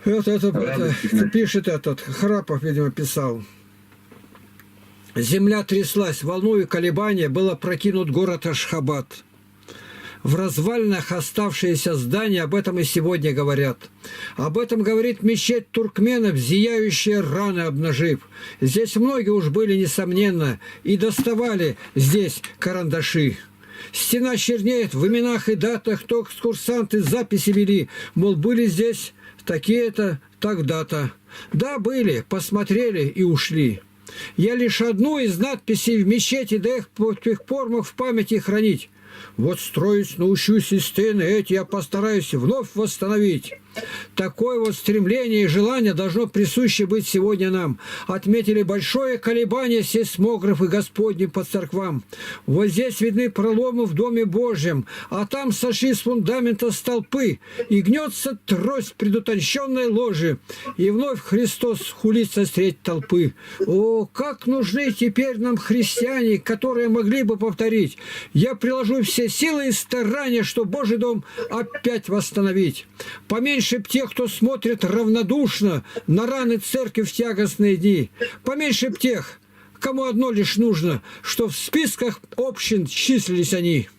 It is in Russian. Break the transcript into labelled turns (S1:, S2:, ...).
S1: Это пишет этот, Храпов, видимо, писал. Земля тряслась, волною колебания был опрокинут город Ашхабад. В развалинах оставшиеся здания об этом и сегодня говорят. Об этом говорит мечеть туркменов, зияющие раны обнажив. Здесь многие уж были, несомненно, и доставали здесь карандаши. Стена чернеет в именах и датах, то экскурсанты записи вели, мол, были здесь такие-то, тогда-то. Да, были, посмотрели и ушли. Я лишь одну из надписей в мечети до их пор мог в памяти хранить. Вот строить научусь, и стены эти я постараюсь вновь восстановить. Такое вот стремление и желание должно присуще быть сегодня нам. Отметили большое колебание сейсмографы Господни по церквам. Вот здесь видны проломы в Доме Божьем, а там сошли с фундамента столпы, и гнется трость предутонченной ложи, и вновь Христос хулится средь толпы. О, как нужны теперь нам христиане, которые могли бы повторить: я приложу все силы и старания, что Божий дом опять восстановить. Поменьше б тех, кто смотрит равнодушно на раны церкви в тягостные дни. Поменьше б тех, кому одно лишь нужно, что в списках общин числились они.